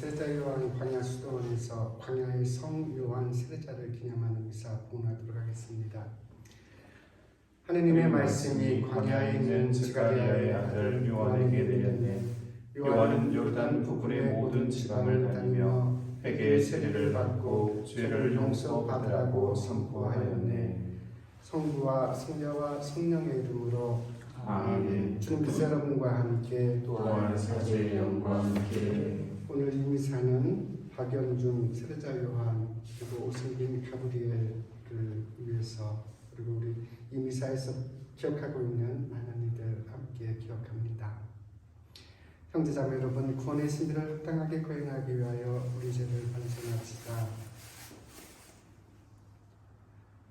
세례자 요한 광야 수도원에서 광야의 성 요한 세례자를 기념하는 미사 봉헌하도록 하겠습니다. 하느님의 말씀이 광야에 있는 스가랴의 아들 요한에게 내렸네. 요한은 요르단 북군의 모든 지방을 다니며 회개의 세례를 받고 죄를 용서받으라고 선포하였네. 성부와 성자와 성령의 이름으로 아멘. 주님께서 여러분과 함께 또한 사제의 영광께. 오늘 이 미사는 박연중 세례자 요한 그리고 오승빈 가브리엘을 위해서 그리고 우리 이 미사에서 기억하고 있는 많은 이들 함께 기억합니다. 형제자매 여러분, 구원의 신비를 합당하게 거행하기 위하여 우리 죄를 반성합시다.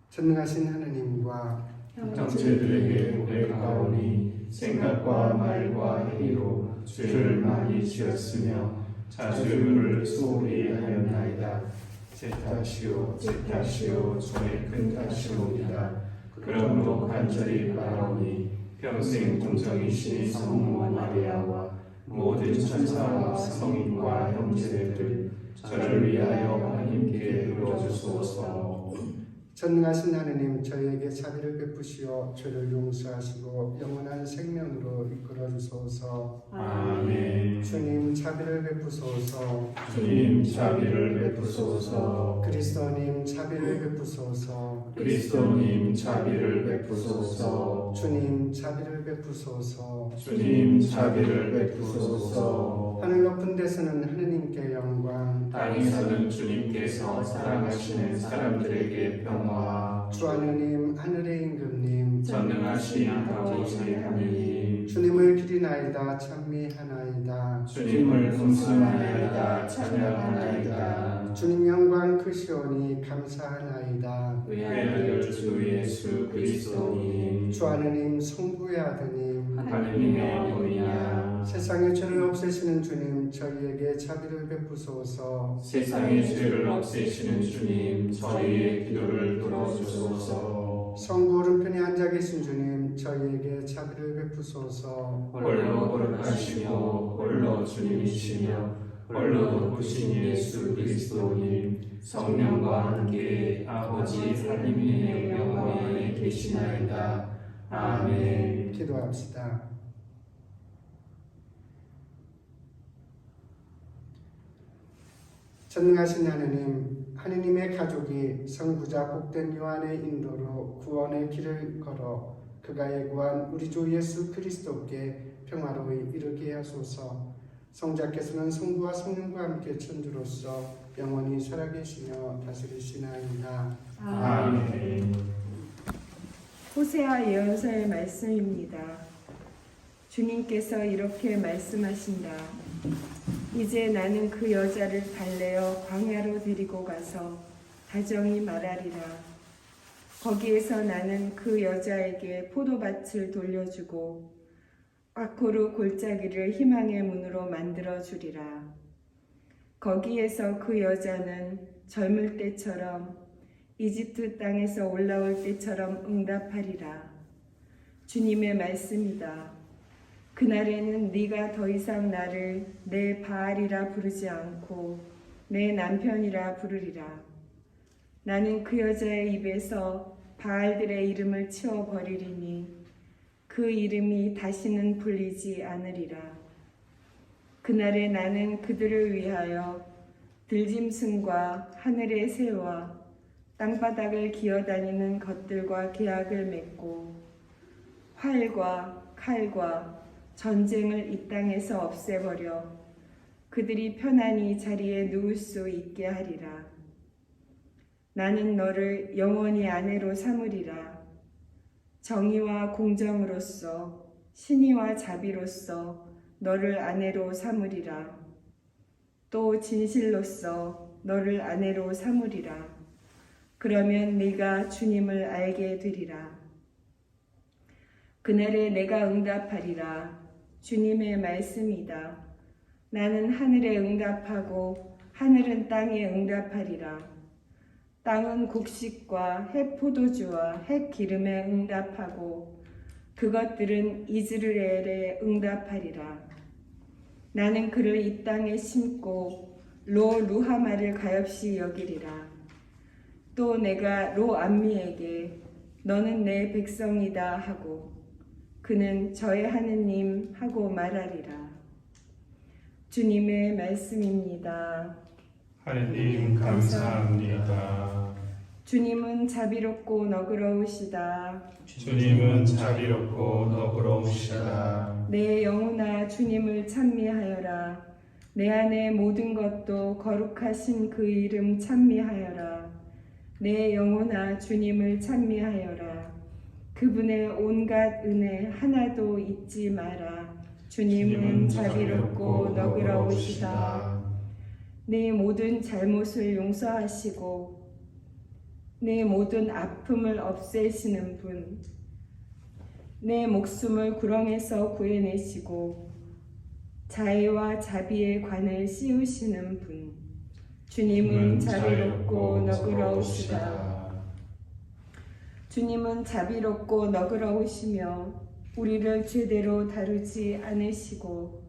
전능하신 하느님과 형제들에게 고백하오니 생각과 말과 행위로 죄를 많이 지었으며 자주를 소홀히 하였나이다. 제 탓이요 제 탓이요 저의 큰 탓이옵니다. 그러므로 간절히 바라오니 평생 공정이신 성모 마리아와 모든 천사와 성인과 형제들 저를 위하여 하나님께 물어주소서. 전능하신 하느님, 저희에게 자비를 베푸시어 죄를 용서하시고 영원한 생명으로 이끌어 주소서. 아멘. 주님 자비를 베푸소서. 주님 자비를 베푸소서. 그리스도님 자비를 베푸소서. 그리스도님 자비를 베푸소서. 주님 자비를 베푸소서. 주님 자비를 베푸소서. 하늘 높은 데서는 하느님께 영광, 땅에서는 주님께서 사랑하시는 사람들에게 평화. 주 하느님 하늘의 임금님, 전능하신 아버지 하느님, 주님을 기리나이다 찬미하나이다. 주님을 공수하나이다 찬양하나이다. 주님 영광 크시오니 감사하나이다. 외아들 주 예수 그리스도님, 주 하느님 성부의 아드님, 하느님의 어머니야. 세상의 죄를 없애시는 주님, 저희에게 자비를 베푸소서. 세상의 죄를 없애시는 주님, 저희의 기도를 들어주소서. 성부 오른편에 앉아 계신 주님, 저희에게 자비를 베푸소서. 홀로 거룩하시고 홀로 주님이시며 홀로 높으신 예수 그리스도님, 성령과 함께 아버지 하나님의 영광 안에 계시나이다. 아멘. 기도합시다. 전능하신 하느님, 하느님의 가족이 성부자 복된 요한의 인도로 구원의 길을 걸어 그가 예고한 우리 주 예수 그리스도께 평화로이 이르게 하소서. 성자께서는 성부와 성령과 함께 천주로서 영원히 살아계시며 다스리시나이다. 아멘. 호세아 예언서의 말씀입니다. 주님께서 이렇게 말씀하신다. 이제 나는 그 여자를 달래어 광야로 데리고 가서 다정히 말하리라. 거기에서 나는 그 여자에게 포도밭을 돌려주고 아코르 골짜기를 희망의 문으로 만들어 주리라. 거기에서 그 여자는 젊을 때처럼 이집트 땅에서 올라올 때처럼 응답하리라. 주님의 말씀이다. 그날에는 네가 더 이상 나를 내 바알이라 부르지 않고 내 남편이라 부르리라. 나는 그 여자의 입에서 바알들의 이름을 치워버리리니 그 이름이 다시는 불리지 않으리라. 그날에 나는 그들을 위하여 들짐승과 하늘의 새와 땅바닥을 기어다니는 것들과 계약을 맺고 활과 칼과 전쟁을 이 땅에서 없애버려 그들이 편안히 자리에 누울 수 있게 하리라. 나는 너를 영원히 아내로 삼으리라. 정의와 공정으로서 신의와 자비로서 너를 아내로 삼으리라. 또 진실로서 너를 아내로 삼으리라. 그러면 네가 주님을 알게 되리라. 그날에 내가 응답하리라. 주님의 말씀이다. 나는 하늘에 응답하고 하늘은 땅에 응답하리라. 땅은 곡식과 해 포도주와 해 기름에 응답하고 그것들은 이스라엘에 응답하리라. 나는 그를 이 땅에 심고 로 루하마를 가엾이 여기리라. 또 내가 로 암미에게 너는 내 백성이다 하고 그는 저의 하느님 하고 말하리라. 주님의 말씀입니다. 하느님 감사합니다. 주님은 자비롭고 너그러우시다. 주님은 자비롭고 너그러우시다. 내 영혼아 주님을 찬미하여라. 내 안에 모든 것도 거룩하신 그 이름 찬미하여라. 내 영혼아 주님을 찬미하여라. 그분의 온갖 은혜 하나도 잊지 마라. 주님은 자비롭고 너그러우시다. 내 모든 잘못을 용서하시고 내 모든 아픔을 없애시는 분, 내 목숨을 구렁에서 구해내시고 자애와 자비의 관을 씌우시는 분, 주님은 자비롭고 너그러우시다. 주님은 자비롭고 너그러우시며 우리를 죄대로 다루지 않으시고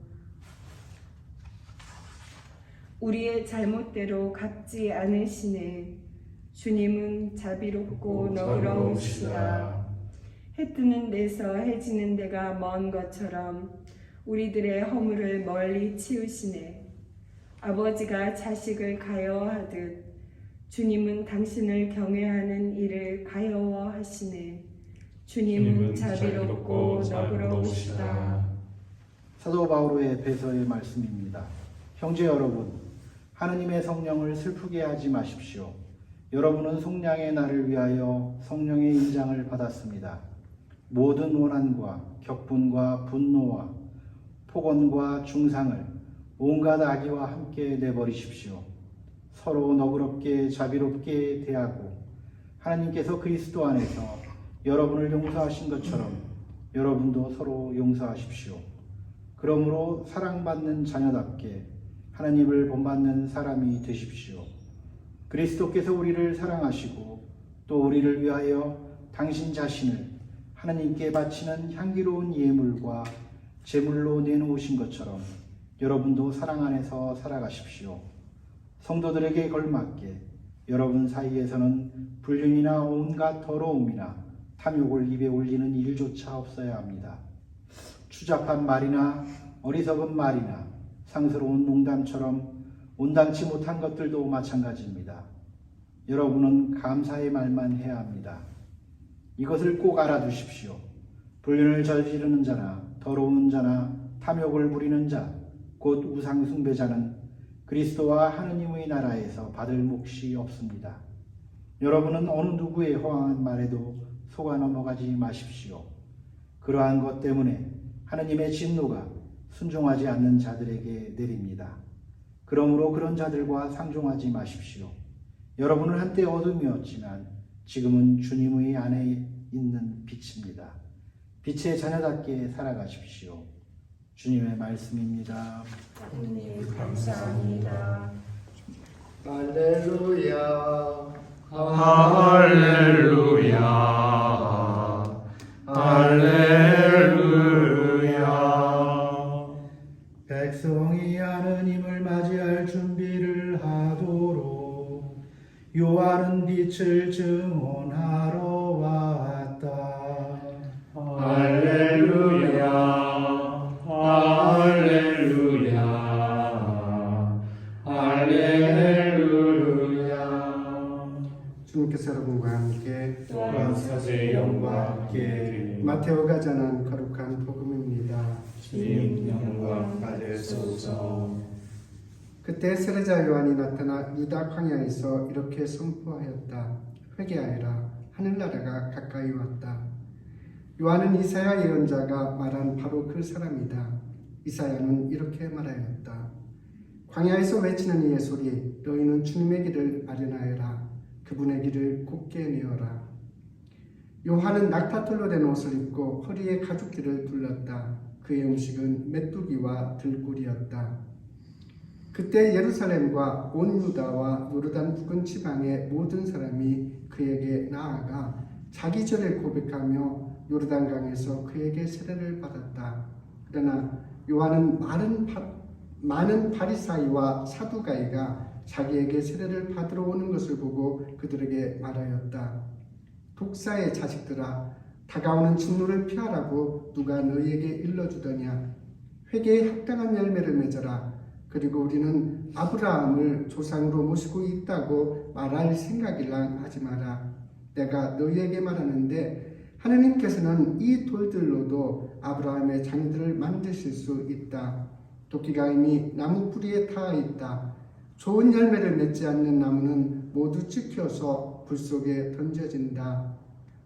우리의 잘못대로 갚지 않으시네. 주님은 자비롭고 너그러우시다. 해 뜨는 데서 해 지는 데가 먼 것처럼 우리들의 허물을 멀리 치우시네. 아버지가 자식을 가여워하듯 주님은 당신을 경외하는 이를 가여워하시네. 주님은 자비롭고 너그러우시다. 사도 바울의 에베소의 말씀입니다. 형제 여러분, 하느님의 성령을 슬프게 하지 마십시오. 여러분은 속량의 날을 위하여 성령의 인장을 받았습니다. 모든 원한과 격분과 분노와 폭언과 중상을 온갖 악의와 함께 내버리십시오. 서로 너그럽게 자비롭게 대하고 하나님께서 그리스도 안에서 여러분을 용서하신 것처럼 여러분도 서로 용서하십시오. 그러므로 사랑받는 자녀답게 하나님을 본받는 사람이 되십시오. 그리스도께서 우리를 사랑하시고 또 우리를 위하여 당신 자신을 하나님께 바치는 향기로운 예물과 제물로 내놓으신 것처럼 여러분도 사랑 안에서 살아가십시오. 성도들에게 걸맞게 여러분 사이에서는 불륜이나 온갖 더러움이나 탐욕을 입에 올리는 일조차 없어야 합니다. 추잡한 말이나 어리석은 말이나 상스러운 농담처럼 온당치 못한 것들도 마찬가지입니다. 여러분은 감사의 말만 해야 합니다. 이것을 꼭 알아두십시오. 불륜을 저지르는 자나 더러운 자나 탐욕을 부리는 자, 곧 우상 숭배자는 그리스도와 하느님의 나라에서 받을 몫이 없습니다. 여러분은 어느 누구의 허황한 말에도 속아 넘어가지 마십시오. 그러한 것 때문에 하느님의 진노가 순종하지 않는 자들에게 내립니다. 그러므로 그런 자들과 상종하지 마십시오. 여러분은 한때 어둠이었지만 지금은 주님의 안에 있는 빛입니다. 빛의 자녀답게 살아가십시오. 주님의 말씀입니다. 하느님 감사합니다. 할렐루야. 할렐루야. 할렐루야. 백성이 하느님을 맞이할 준비를 하도록 요한은 빛을 증언하러 왔다. 할렐루야. 할렐루야. 할렐루야. 주님께서 여러분과 함께 또한 사제의 영과 함께 마테오가 전한 거룩한 복음입니다. 주님 영광 받으소서. 그때 세례자 요한이 나타나 유다 광야에서 이렇게 선포하였다. 회개하여라. 하늘나라가 가까이 왔다. 요한은 이사야 예언자가 말한 바로 그 사람이다. 이사야는 이렇게 말하였다. 광야에서 외치는 이의 소리, 너희는 주님의 길을 마련하여라. 그분의 길을 곧게 내어라. 요한은 낙타털로 된 옷을 입고 허리에 가죽띠를 둘렀다. 그의 음식은 메뚜기와 들꿀이었다. 그때 예루살렘과 온 유다와 요르단 부근 지방의 모든 사람이 그에게 나아가 자기 죄를 고백하며 요르단강에서 그에게 세례를 받았다. 그러나 요한은 많은 바리사이와 사두가이가 자기에게 세례를 받으러 오는 것을 보고 그들에게 말하였다. 독사의 자식들아, 다가오는 진노를 피하라고 누가 너희에게 일러주더냐. 회개에 합당한 열매를 맺어라. 그리고 우리는 아브라함을 조상으로 모시고 있다고 말할 생각이랑 하지 마라. 내가 너희에게 말하는데 하느님께서는 이 돌들로도 아브라함의 자녀들을 만드실 수 있다. 도끼가 이미 나무 뿌리에 닿아 있다. 좋은 열매를 맺지 않는 나무는 모두 찍혀서 불 속에 던져진다.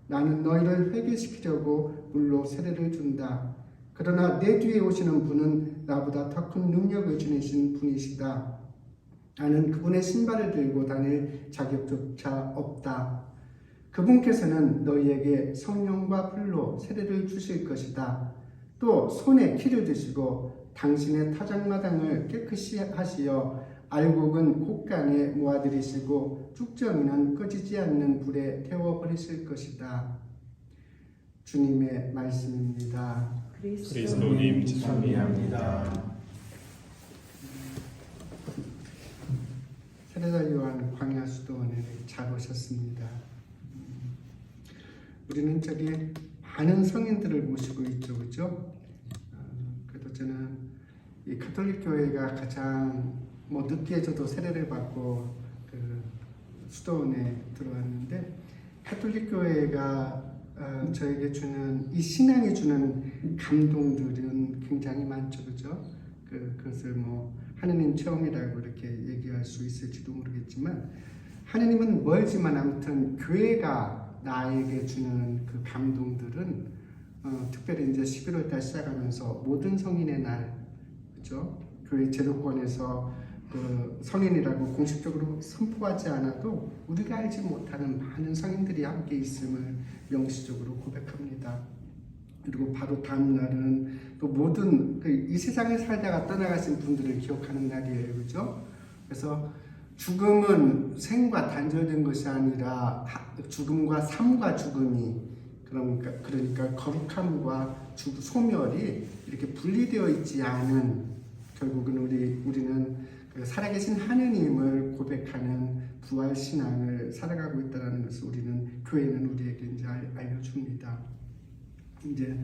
나는 너희를 회개시키려고 물로 세례를 준다. 그러나 내 뒤에 오시는 분은 나보다 더 큰 능력을 지니신 분이시다. 나는 그분의 신발을 들고 다닐 자격조차 없다. 그분께서는 너희에게 성령과 불로 세례를 주실 것이다. 또 손에 키를 드시고 당신의 타작마당을 깨끗이 하시어 알곡은 곡간에 모아들이시고 쭉정이는 꺼지지 않는 불에 태워버리실 것이다. 주님의 말씀입니다. 그리스도님 찬미합니다. 세례자 요한 광야 수도원에 잘 오셨습니다. 우리는 저기 많은 성인들을 모시고 있죠, 그죠? 그래도 저는 이 가톨릭 교회가 가장 늦게 저도 세례를 받고 그 수도원에 들어왔는데, 가톨릭 교회가 저에게 주는 이 신앙이 주는 감동들은 굉장히 많죠, 그죠? 그것을 하느님 체험이라고 이렇게 얘기할 수 있을지도 모르겠지만, 하느님은 멀지만 아무튼 교회가 나에게 주는 그 감동들은 특별히 이제 11월달 시작하면서 모든 성인의 날, 그죠? 교회 제도권에서 그 성인이라고 공식적으로 선포하지 않아도 우리가 알지 못하는 많은 성인들이 함께 있음을 명시적으로 고백합니다. 그리고 바로 다음 날은 또 모든 이 세상에 살다가 떠나가신 분들을 기억하는 날이에요, 그죠? 그래서 죽음은 생과 단절된 것이 아니라 죽음과 삶과 죽음이, 그러니까 거룩함과 소멸이 이렇게 분리되어 있지 않은, 결국은 우리는 그 살아계신 하느님을 고백하는 부활 신앙을 살아가고 있다는 것을 교회는 우리에게 이제 알려줍니다. 이제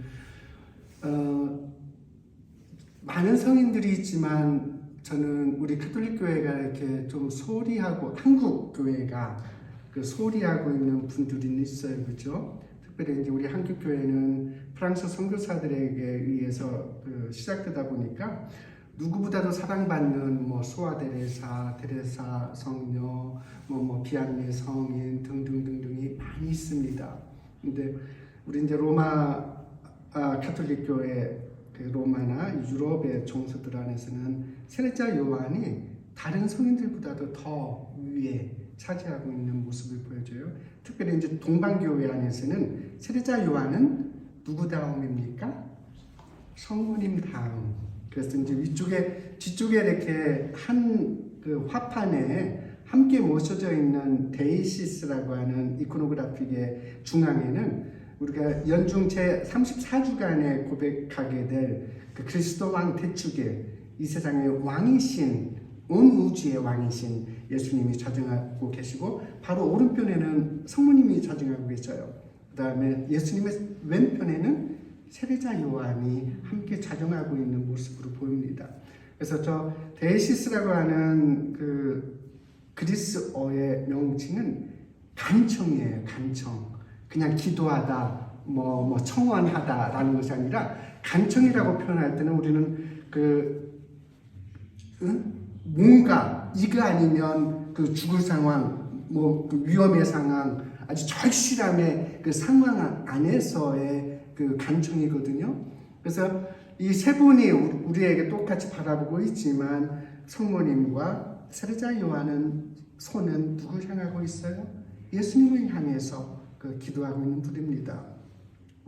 많은 성인들이 있지만 저는 우리 가톨릭 교회가 이렇게 좀 소홀히 하고, 한국 교회가 소홀히 하고 있는 분들이 있어요, 그렇죠? 특별히 이제 우리 한국 교회는 프랑스 선교사들에게 의해서 시작되다 보니까 누구보다도 사랑받는 소아 테레사 성녀, 비앙의 성인 등등등등이 많이 있습니다. 근데 우리 이제 로마 가톨릭 교회, 로마나 유럽의 종소들 안에서는 세례자 요한이 다른 성인들보다도 더 위에 차지하고 있는 모습을 보여줘요. 특별히 이제 동방교회 안에서는 세례자 요한은 누구 다음입니까? 성모님 다음. 그래서 이제 뒤쪽에 이렇게 그 화판에 함께 모셔져 있는 데이시스라고 하는 이코노그래픽의 중앙에는 우리가 연중 제 34주간에 고백하게 될 그 그리스도 왕 대축에 이 세상의 왕이신, 온 우주의 왕이신 예수님이 자정하고 계시고, 바로 오른편에는 성모님이 자정하고 계셔요. 그 다음에 예수님의 왼편에는 세례자 요한이 함께 자정하고 있는 모습으로 보입니다. 그래서 저 데이시스라고 하는 그 그리스어의 명칭은 간청이에요. 간청. 그냥 기도하다, 청원하다라는 것이 아니라, 간청이라고 표현할 때는 우리는 뭔가 이거 아니면 죽을 상황, 위험의 상황, 아주 절실함의 상황 안에서의 간청이거든요. 그래서 이 세 분이 우리에게 똑같이 바라보고 있지만, 성모님과 세례자 요한은 손은 누굴 향하고 있어요? 예수님을 향해서 기도하고 있는 분입니다.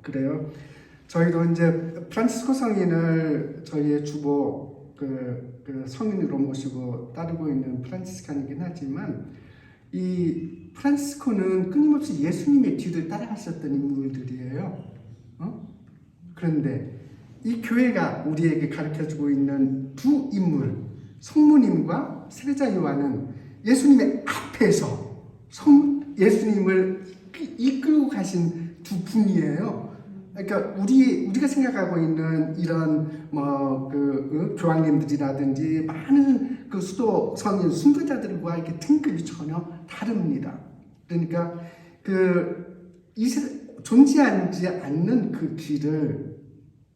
그래요. 저희도 이제 프란치스코 성인을 저희의 주보 성인으로 모시고 따르고 있는 프란치스칸이긴 하지만, 이 프란치스코는 끊임없이 예수님의 뒤를 따라갔었던 인물들이에요. 그런데 이 교회가 우리에게 가르쳐주고 있는 두 인물, 성모님과 세례자 요한은 예수님의 앞에서 예수님을 이끌고 가신 두 분이에요. 그러니까 우리가 생각하고 있는 이런 교황님들이라든지 많은 그 수도 성인 순교자들과 이렇게 등급이 전혀 다릅니다. 그러니까 존재하지 않는 그 길을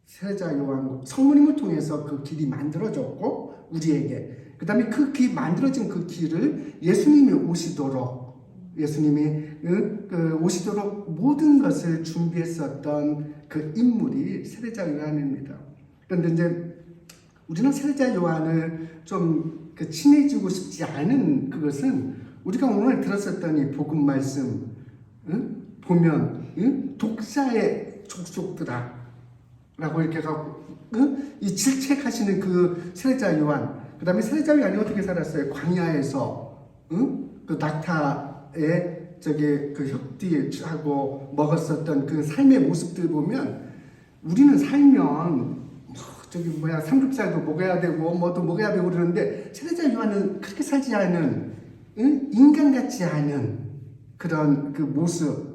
세례자 요한 성모님을 통해서 그 길이 만들어졌고 우리에게 그 다음에 만들어진 그 길을 예수님이 오시도록 모든 것을 준비했었던 그 인물이 세례자 요한입니다. 그런데 이제 우리는 세례자 요한을 좀 친해지고 싶지 않은 그것은 우리가 오늘 들었었던 이 복음 말씀 보면 독사의 족속들아 라고 이렇게 하고 이 질책하시는 그 세례자 요한, 그 다음에 세례자 요한이 어떻게 살았어요? 광야에서 그 낙타의 그 혁띠하고 먹었었던 그 삶의 모습들 보면 우리는 살면 삼겹살도 먹어야 되고 뭐도 먹어야 되고 그러는데 세례자 요한은 그렇게 살지 않은 인간 같지 않은 그런 그 모습.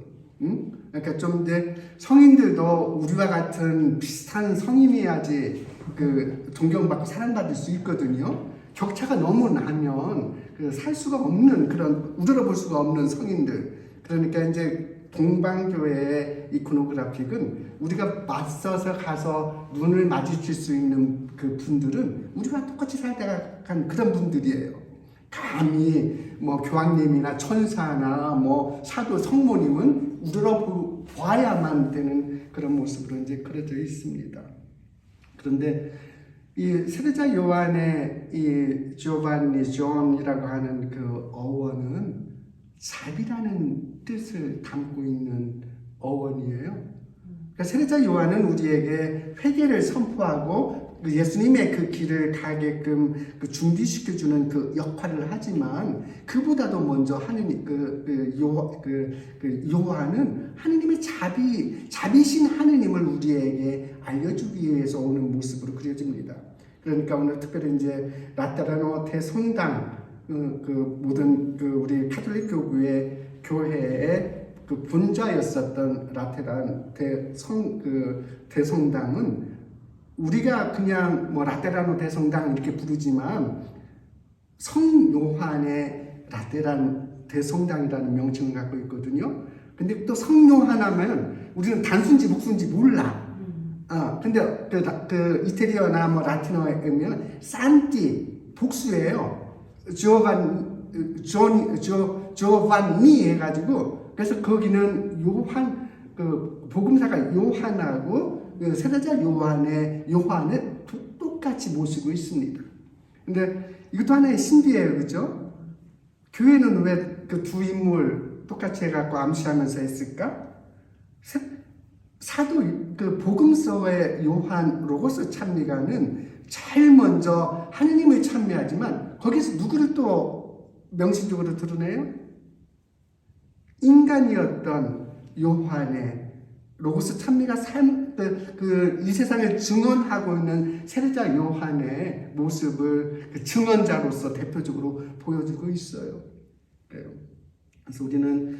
그러니까 좀 이제 성인들도 우리와 같은 비슷한 성인이어야지 존경받고 사랑받을 수 있거든요. 격차가 너무 나면 살 수가 없는 그런 우러러볼 수가 없는 성인들. 그러니까 이제 동방교회의 이코노그래픽은 우리가 맞서서 가서 눈을 마주칠 수 있는 그 분들은 우리가 똑같이 살다간 그런 분들이에요. 감히 교황님이나 천사나 사도 성모님은 우러러 보아야만 되는 그런 모습으로 이제 그려져 있습니다. 그런데 이 세례자 요한의 이 존이라고 하는 그 어원은 자비라는 뜻을 담고 있는 어원이에요. 그러니까 세례자 요한은 우리에게 회개를 선포하고 예수님의 그 길을 가게끔 준비시켜주는 그 역할을 하지만 그보다도 먼저 요한은 하느님의 자비신 하느님을 우리에게 알려주기 위해서 오는 모습으로 그려집니다. 그러니까 오늘 특별히 이제 라테라노 대성당 모든 우리 카톨릭 교회의 그 분자였었던 라테란 대성당은 우리가 그냥 라테라노 대성당 이렇게 부르지만 성요한의 라테란 대성당이라는 명칭을 갖고 있거든요. 근데 또 성요한 하면 우리는 단순지 복순지 몰라. 근데 그 이태리어나 라틴어에 보면 산티 복수예요. 조반니 해가지고 그래서 거기는 요한 복음사가 요한하고 세례자 요한을 똑같이 모시고 있습니다. 근데 이것도 하나의 신비예요, 그렇죠? 교회는 왜 그 두 인물 똑같이 해갖고 암시하면서 했을까? 사도 복음서의 요한 로고스 찬미가는 제일 먼저 하느님을 찬미하지만 거기서 누구를 또 명시적으로 드러내요? 인간이었던 요한의 로고스 찬미가 이 세상을 증언하고 있는 세례자 요한의 모습을 증언자로서 대표적으로 보여주고 있어요. 그래서 우리는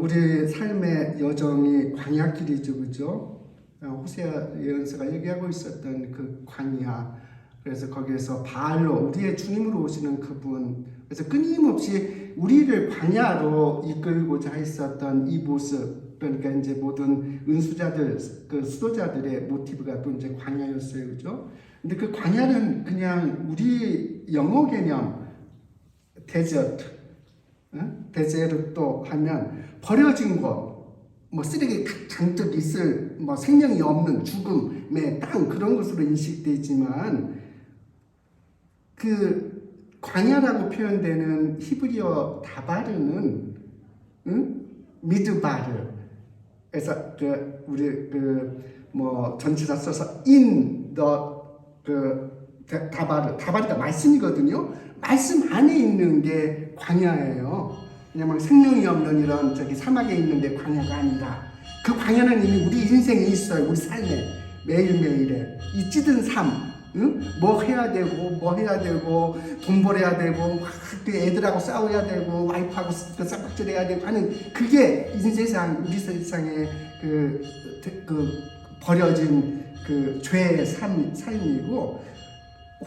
우리 삶의 여정이 광야길이죠, 그죠? 호세아 예언서가 얘기하고 있었던 그 광야. 그래서 거기에서 바알로 우리의 주님으로 오시는 그분. 그래서 끊임없이 우리를 광야로 이끌고자 했었던 이 모습. 그러니까 이제 모든 은수자들, 그 수도자들의 모티브가 또 이제 광야였어요, 그죠? 근데 그 광야는 그냥 우리 영어 개념 데제르토 하면 버려진 곳, 쓰레기 잔뜩 있을 생명이 없는 죽음의 땅 그런 것으로 인식되지만 그 광야라고 표현되는 히브리어 다바르는 미드바르. 그래서 우리 전치사 써서 다바르가 말씀이거든요. 말씀 안에 있는 게 광야예요. 그냥 생명이 없는 이런 사막에 있는 게 광야가 아니라 그 광야는 이미 우리 인생에 있어요. 우리 삶에 매일매일에 이 찌든 삶, 응? 뭐 해야 되고 돈 벌어야 되고 막 애들하고 싸워야 되고 와이프하고 싹박질해야 되고 하는 그게 이 세상 우리 세상에 그 버려진 그 죄의 삶이고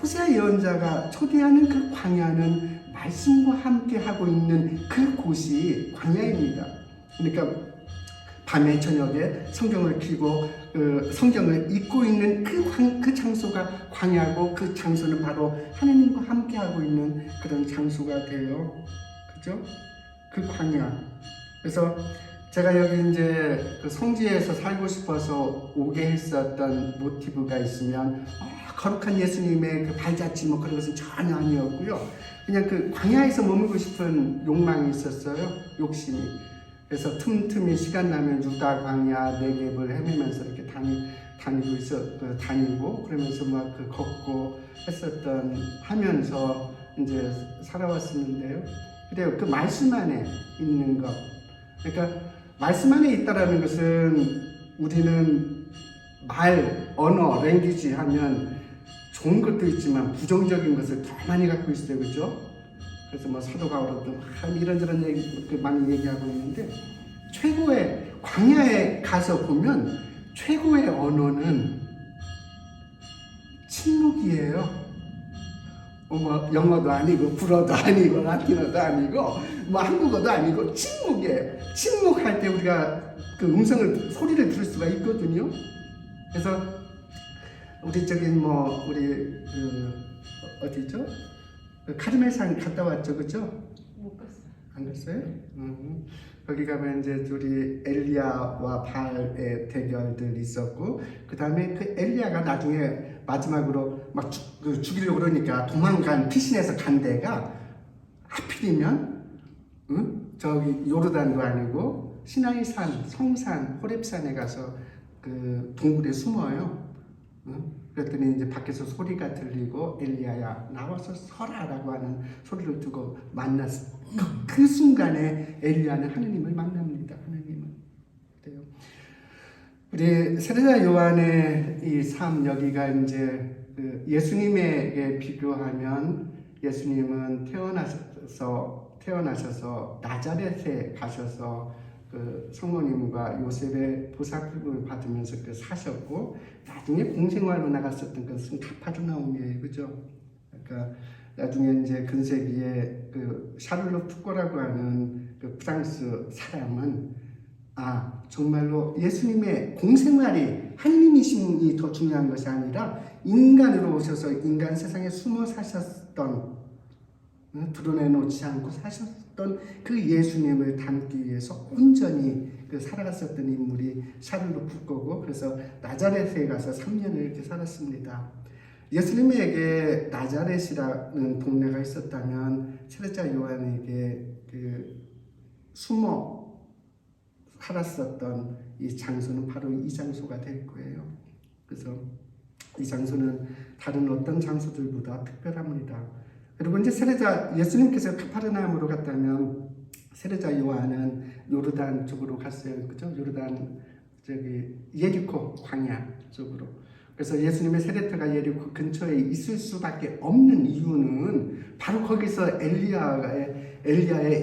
호세아 예언자가 초대하는 그 광야는 말씀과 함께 하고 있는 그 곳이 광야입니다. 그러니까 밤에 저녁에 성경을 켜고 성경을 읽고 있는 그 장소가 광야고 그 장소는 바로 하나님과 함께 하고 있는 그런 장소가 돼요. 그죠? 그 광야. 그래서 제가 여기 이제 그 성지에서 살고 싶어서 오게 했었던 모티브가 있으면 거룩한 예수님의 그 발자취 뭐 그런 것은 전혀 아니었고요. 그냥 그 광야에서 머물고 싶은 욕망이 있었어요. 욕심이. 그래서 틈틈이 시간 나면 유다 광야 네겝을 헤매면서 이렇게 다니고 그러면서 막 그 걷고 하면서 이제 살아왔었는데요. 그래요. 그 말씀 안에 있는 것. 그러니까 말씀 안에 있다라는 것은 우리는 언어, 랭귀지 하면 좋은 것도 있지만 부정적인 것을 더 많이 갖고 있어요. 그죠? 그래서 뭐 사도 바울도 이런저런 얘기 많이 얘기하고 있는데 최고의 광야에 가서 보면 최고의 언어는 침묵이에요. 뭐 영어도 아니고 불어도 아니고 라틴어도 아니고 뭐 한국어도 아니고 침묵이에요. 침묵할 때 우리가 그 소리를 들을 수가 있거든요. 그래서 우리 어디죠? 카르멜산 갔다 왔죠, 그죠? 못 갔어요. 안 갔어요? 거기 가면 이제 우리 엘리야와 바알의 대결들이 있었고, 그 다음에 그 엘리야가 나중에 마지막으로 막 죽이려고 그러니까 도망간 피신해서 간 데가 하필이면 저기 요르단도 아니고 시나이산, 성산, 호렙산에 가서 그 동굴에 숨어요. 그랬더니 이제 밖에서 소리가 들리고 엘리야야 나와서 서라라고 하는 소리를 듣고 만났어. 그 순간에 엘리야는 하느님을 만납니다. 하느님은 그래요. 우리 세례자 요한의 이 삶 여기가 이제 그 예수님에게 비교하면 예수님은 태어나셔서 나자렛에 가셔서 그 성모님과 요셉의 보살핌을 받으면서 사셨고 나중에 공생활로 나갔었던 것은 가파르나움이에요, 그죠? 그러니까 나중에 이제 근세기에 그 샤를로 푸꼬라고 하는 그 프랑스 사람은 정말로 예수님의 공생활이 하느님이심이 더 중요한 것이 아니라 인간으로 오셔서 인간 세상에 숨어 사셨던 드러내놓지 않고 사셨던 그 예수님을 담기 위해서 온전히 살아갔었던 인물이 샤를로 푸꼬고 그래서 나자렛에 가서 3년을 이렇게 살았습니다. 예수님에게 나자렛이라는 동네가 있었다면 세례자 요한에게 숨어 살았었던 이 장소는 바로 이 장소가 될 거예요. 그래서 이 장소는 다른 어떤 장소들보다 특별합니다. 그리고 이제 예수님께서 카파르나움으로 갔다면 세례자 요한은 요르단 쪽으로 갔어요. 그죠? 요르단 예리코 광야 쪽으로. 그래서 예수님의 세례터가 예리코 근처에 있을 수밖에 없는 이유는 바로 거기서 엘리야의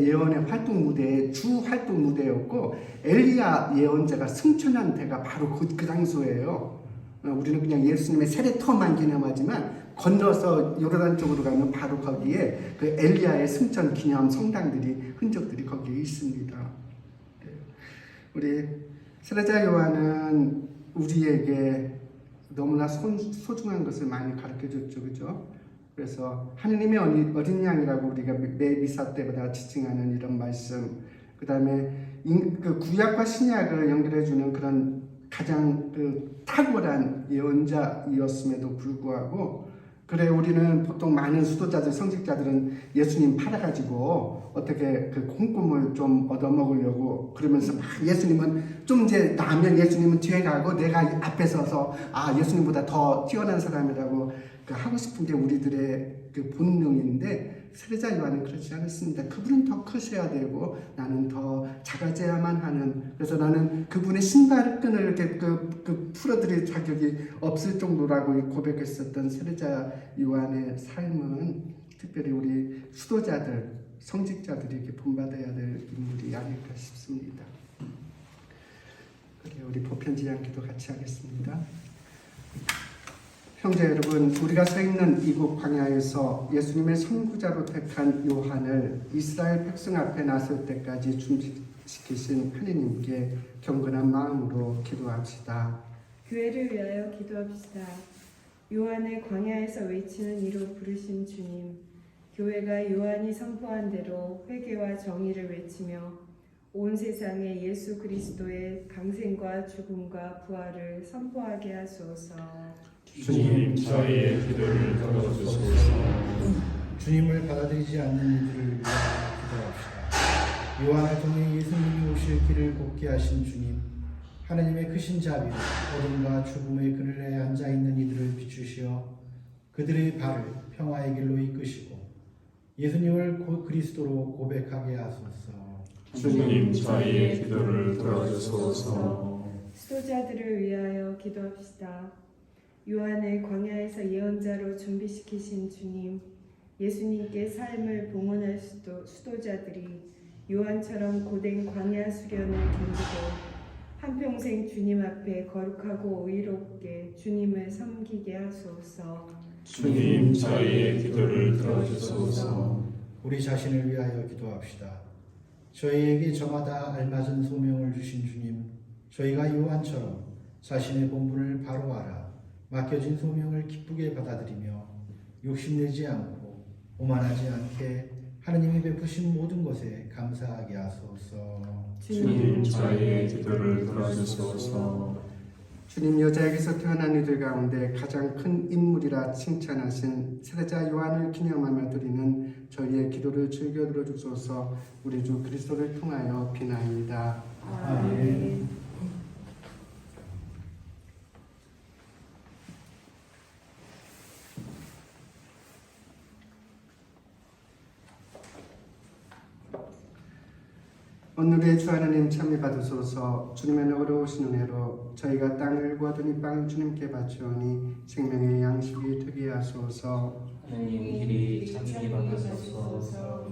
예언의 활동 무대의 주 활동 무대였고 엘리야 예언자가 승천한 데가 바로 그 장소예요. 우리는 그냥 예수님의 세례터만 기념하지만 건너서 요르단 쪽으로 가면 바로 거기에 그 엘리야의 승천 기념 성당들이 흔적들이 거기에 있습니다. 우리 세례자 요한은 우리에게 너무나 소중한 것을 많이 가르쳐줬죠, 그죠? 그래서 하느님의 어린 양이라고 우리가 매 미사 때마다 지칭하는 이런 말씀, 그 다음에 그 구약과 신약을 연결해주는 그런 가장 탁월한 예언자이었음에도 불구하고 그래 우리는 보통 많은 수도자들, 성직자들은 예수님 팔아가지고 어떻게 그 콩꿈을 좀 얻어먹으려고 그러면서 막 예수님은 좀 이제 나면 예수님은 뒤에 가고 내가 앞에 서서 예수님보다 더 뛰어난 사람이라고 하고 싶은 게 우리들의 그 본능인데 세례자 요한은 그렇지 않았습니다. 그분은 더 크셔야 되고 나는 더 작아져야만 하는, 그래서 나는 그분의 신발끈을 이렇게 풀어드릴 자격이 없을 정도라고 고백했었던 세례자 요한의 삶은 특별히 우리 수도자들, 성직자들이 이렇게 본받아야 될 인물이 아닐까 싶습니다. 그래, 우리 보편지향 기도 같이 하겠습니다. 형제 여러분, 우리가 서 있는 이곳 광야에서 예수님의 선구자로 택한 요한을 이스라엘 백성 앞에 나설 때까지 준비시키신 하느님께 경건한 마음으로 기도합시다. 교회를 위하여 기도합시다. 요한을 광야에서 외치는 이로 부르신 주님, 교회가 요한이 선포한 대로 회개와 정의를 외치며 온 세상에 예수 그리스도의 강생과 죽음과 부활을 선포하게 하소서. 주님, 저희의 기도를 들어주소서. 주님을 받아들이지 않는 이들을 위하여 기도합시다. 요한을 통해 예수님이 오실 길을 곱게 하신 주님, 하나님의 크신 자비로 어둠과 죽음의 그늘에 앉아있는 이들을 비추시어 그들의 발을 평화의 길로 이끄시고 예수님을 그리스도로 고백하게 하소서. 주님, 저희의 기도를 들어주소서. 수도자들을 위하여 기도합시다. 요한을 광야에서 예언자로 준비시키신 주님, 예수님께 삶을 봉헌할 수도자들이 요한처럼 고된 광야 수련을 견디고 한평생 주님 앞에 거룩하고 의롭게 주님을 섬기게 하소서. 주님, 저희의 기도를 들어주소서. 우리 자신을 위하여 기도합시다. 저희에게 저마다 알맞은 소명을 주신 주님, 저희가 요한처럼 자신의 본분을 바로 알아 맡겨진 소명을 기쁘게 받아들이며 욕심내지 않고 오만하지 않게 하느님이 베푸신 모든 것에 감사하게 하소서. 주님, 저희의 기도를 들어주소서. 주님, 여자에게서 태어난 이들 가운데 가장 큰 인물이라 칭찬하신 세례자 요한을 기념하며 드리는 저희의 기도를 즐겨 들어주소서. 우리 주 그리스도를 통하여 비나이다. 아멘. 오늘의 주 하나님 참여 받으소서. 주님의 어려우신 은혜로 저희가 땅을 구하더니 빵을 주님께 바치오니 생명의 양식이 되게 하소서. 하나님 길이 참여 받으소서.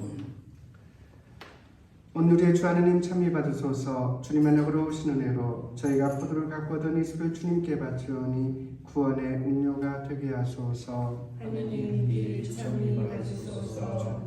오늘의 주 하나님 참여 받으소서. 주님의 어려우신 은혜로 저희가 포도를 가꾸었더니 술을 주님께 바치오니 구원의 음료가 되게 하소서. 하느님 길이 참여 받으소서.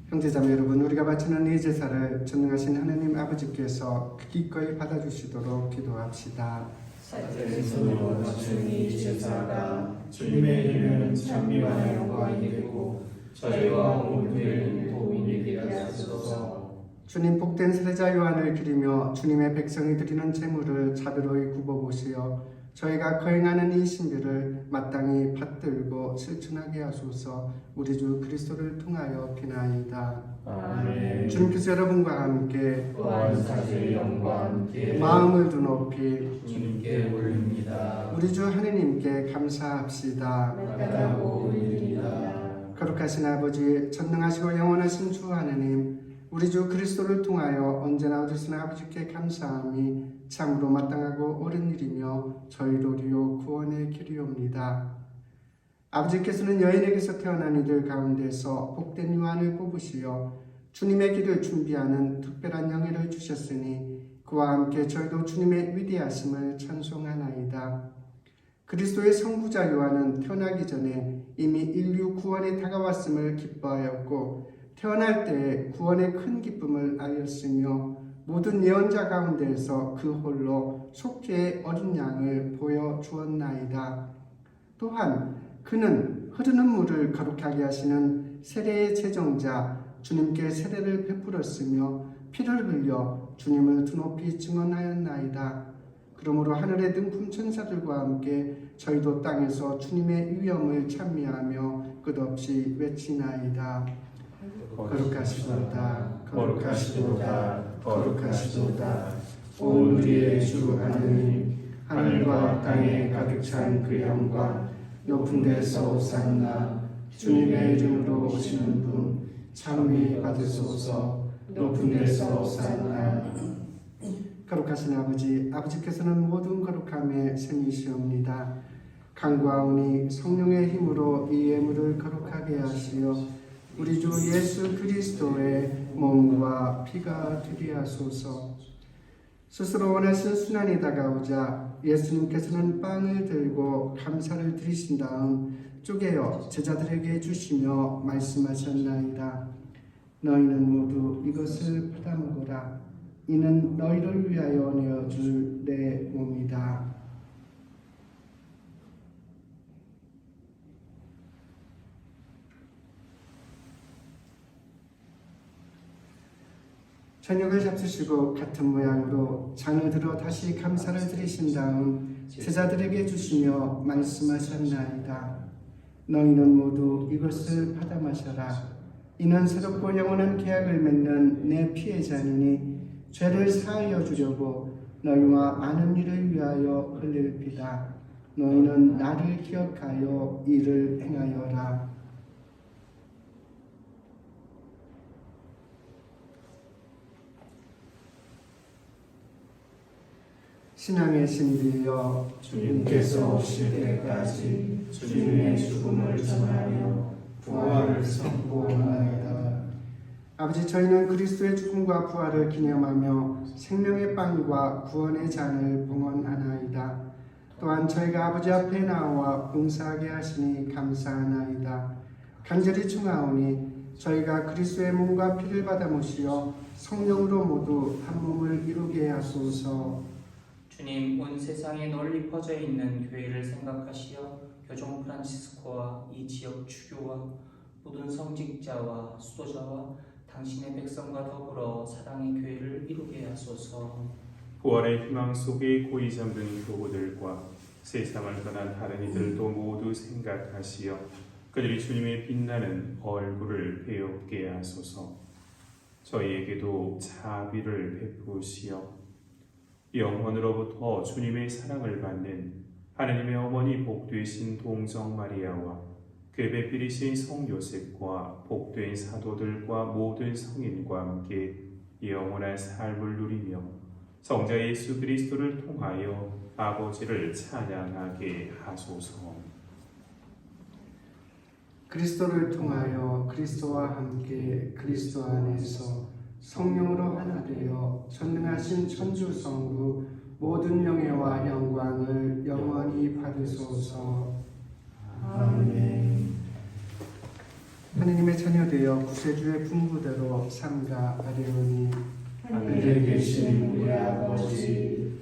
형제자매 여러분, 우리가 바치는 이 제사를 전능하신 하나님 아버지께서 기꺼이 받아주시도록 기도합시다. 사죄의 손으로 바친 이 제사가 주님의 이름은 찬미와 영광이 되고 저희와 모두의 도움이 되게 하소서. 주님, 복된 세례자 요한을 기리며 주님의 백성이 드리는 제물을 자비로이 굽어보시어 저희가 거행하는 이 신비를 마땅히 받들고 실천하게 하소서. 우리 주 그리스도를 통하여 비나이다. 아멘. 주님께서 여러분과 함께 또한 사죄의 영과 함께 마음을 두 높이 주님께 올립니다. 우리 주 하느님께 감사합시다. 마땅하고 올립니다. 거룩하신 아버지, 전능하시고 영원하신 주 하느님, 우리 주 그리스도를 통하여 언제나 어디서나 아버지께 감사함이 참으로 마땅하고 옳은 일이며 저희 도리요 구원의 길이옵니다. 아버지께서는 여인에게서 태어난 이들 가운데서 복된 요한을 뽑으시어 주님의 길을 준비하는 특별한 영예를 주셨으니 그와 함께 저희도 주님의 위대하심을 찬송하나이다. 그리스도의 선구자 요한은 태어나기 전에 이미 인류 구원에 다가왔음을 기뻐하였고 태어날 때에 구원의 큰 기쁨을 알렸으며 모든 예언자 가운데에서 그 홀로 속죄의 어린 양을 보여주었나이다. 또한 그는 흐르는 물을 거룩하게 하시는 세례의 제정자 주님께 세례를 베풀었으며 피를 흘려 주님을 두높이 증언하였나이다. 그러므로 하늘의 등품 천사들과 함께 저희도 땅에서 주님의 위엄을 찬미하며 끝없이 외치나이다. 거룩하시도다 거룩하시도다 거룩하시도다 온 우리의 주 하느님, 하늘과 땅에 가득 찬 그 영광, 높은 데서 오산나 주님의 이름으로 오시는 분 찬미 받으소서 높은 데서 오산나 거룩하신 아버지 아버지께서는 모든 거룩함의 생이시옵니다. 간구하오니 성령의 힘으로 이 예물을 거룩하게 하시어 우리 주 예수 그리스도의 몸과 피가 되게 하소서. 스스로 원하신 순환이 다가오자 예수님께서는 빵을 들고 감사를 드리신 다음 쪼개어 제자들에게 주시며 말씀하셨나이다. 너희는 모두 이것을 받아 먹어라. 이는 너희를 위하여 내어줄 내 몸이다. 저녁을 잡수시고 같은 모양으로 잔을 들어 다시 감사를 드리신 다음 제자들에게 주시며 말씀하셨나이다. 너희는 모두 이것을 받아 마셔라. 이는 새롭고 영원한 계약을 맺는 내 피의 잔이니 죄를 사하여 주려고 너희와 많은 이를 위하여 흘릴 피다. 너희는 나를 기억하여 이를 행하여라. 신앙의 신비여 주님께서 오실 때까지 주님의 죽음을 전하며 부활을 선포하나이다. 아버지 저희는 그리스도의 죽음과 부활을 기념하며 생명의 빵과 구원의 잔을 봉헌하나이다. 또한 저희가 아버지 앞에 나와 봉사하게 하시니 감사하나이다. 간절히 청하오니 저희가 그리스도의 몸과 피를 받아 모시어 성령으로 모두 한 몸을 이루게 하소서. 주님, 온 세상에 널리 퍼져 있는 교회를 생각하시어 교종 프란치스코와 이 지역 주교와 모든 성직자와 수도자와 당신의 백성과 더불어 사랑의 교회를 이루게 하소서. 부활의 희망 속에 고이 잠든 교우들과 세상을 떠난 다른 이들도 모두 생각하시어 그들이 주님의 빛나는 얼굴을 배우게 하소서. 저희에게도 자비를 베푸시어 영원으로부터 주님의 사랑을 받는 하느님의 어머니 복되신 동정 마리아와 그 배필이신 성 요셉과 복된 사도들과 모든 성인과 함께 영원한 삶을 누리며 성자 예수 그리스도를 통하여 아버지를 찬양하게 하소서. 그리스도를 통하여 그리스도와 함께 그리스도 안에서 성령으로 하나 되어 전능하신 천주 성부 모든 영예와 영광을 영원히 받으소서. 아멘. 하느님의 자녀 되어 구세주의 분부대로 삼가하려니 하늘에 계신 우리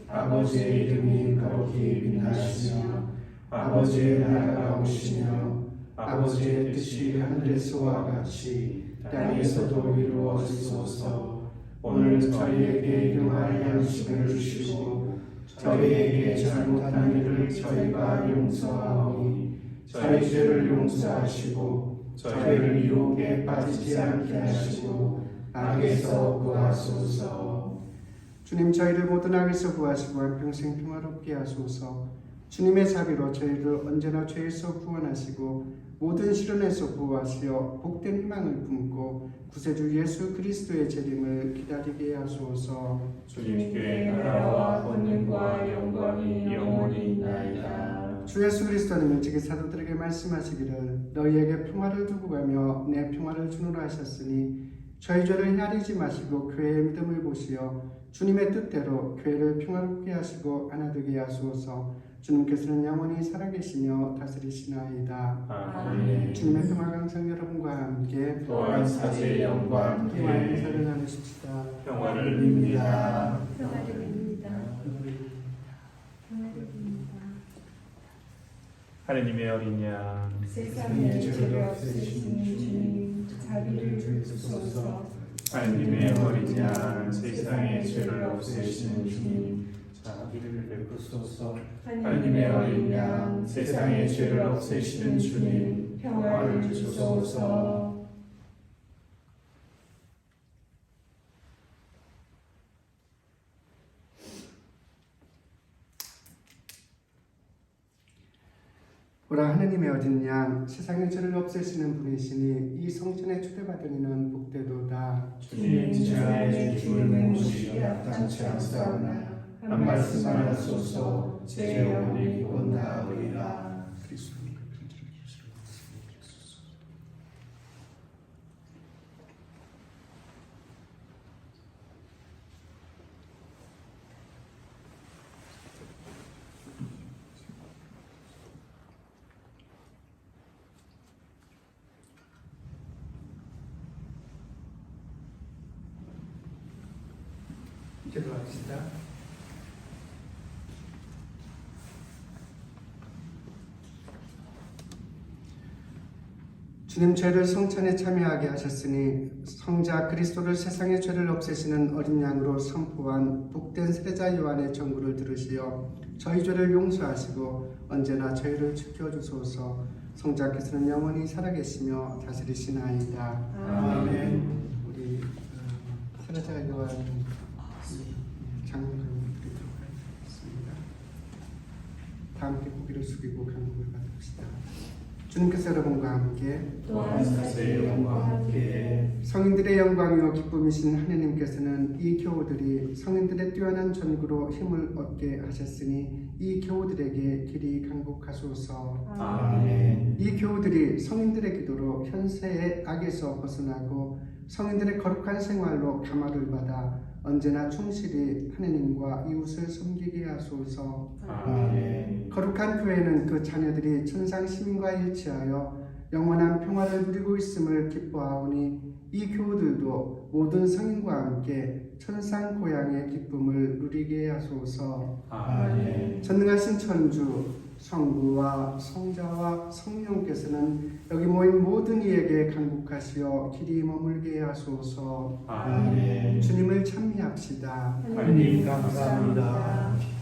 아버지의 이름이 거룩히 빛나시며 아버지의 나라가 오시며 아버지의 뜻이 하늘에서와 같이 땅에서도 이루어지소서. 오늘 저희에게 일용할 양식을 주시고 저희에게 잘못한 일을 저희가 용서하오니 저희 죄를 용서하시고 저희를 유혹에 빠지지 않게 하시고 악에서 구하소서. 주님 저희를 모든 악에서 구하시고 한평생 평화롭게 하소서. 주님의 자비로 저희를 언제나 죄에서 구원하시고 모든 시련에서 보호하시어 복된 희망을 품고 구세주 예수 그리스도의 재림을 기다리게 하소서. 주님께 나라와 권능과 영광이 영원히 있나이다. 주 예수 그리스도는 일찍이 사도들에게 말씀하시기를 너희에게 평화를 두고 가며 내 평화를 주노라 하셨으니 저희 죄를 헤아리지 마시고 교회의 믿음을 보시어 주님의 뜻대로 교회를 평화롭게 하시고 하나 되게 하소서. 주님께서는 영원히 살아계시며 다스리시나이다. 아멘. 주님의 평화가 항상 여러분과 함께 또한 사제의 영과 평화 함께 인사를 나누십시다. 평화를 빕니다. 평화를 빕니다. 평화를 빕니다. 하느님의 어린 양 세상의 죄를 없애시는 주님, 자비를 주소서. 하느님의 어린 양 세상의 죄를 없애시는 주님 자비를 베푸소서. 하느님의 어린 양, 세상의 죄를 없애시는 주님 평화를 주소서. 보라 하느님의 어린 양 세상의 죄를 없애시는 분이시니 이 성전에 초대받은 이는 복되도다. 주님 제가 주님의 모시기 합당치 않사오나 한 말씀만 하소서 제 영혼이 구원하리라. 그리스도의 편지를 주시옵소서. 기도합시다. 주님, 죄를 성찬에 참여하게 하셨으니 성자 그리스도를 세상의 죄를 없애시는 어린 양으로 선포한 복된 세례자 요한의 전구를 들으시어 저희 죄를 용서하시고 언제나 저희를 지켜주소서. 성자께서는 영원히 살아계시며 다스리시나이다. 아멘. 우리 세례자 요한 장로를 드리도록 하겠습니다. 다 함께 고개를 숙이고 간구를 받읍시다. 주님께서 여러분과 함께 또한 사세의 영과 함께 성인들의 영광이요 기쁨이신 하느님께서는 이 교우들이 성인들의 뛰어난 전구로 힘을 얻게 하셨으니 이 교우들에게 길이 강복하소서. 아멘. 이 교우들이 성인들의 기도로 현세의 악에서 벗어나고 성인들의 거룩한 생활로 감화를 받아 언제나 충실히 하느님과 이웃을 섬기게 하소서. 아멘. 거룩한 교회는 그 자녀들이 천상 시민과 일치하여 영원한 평화를 누리고 있음을 기뻐하오니 이 교우들도 모든 성인과 함께 천상 고향의 기쁨을 누리게 하소서. 아멘. 전능하신 천주 성부와 성자와 성령께서는 여기 모인 모든 이에게 강국하시어 길이 머물게 하소서. 아멘. 주님을 찬미합시다. 하느님 감사합니다.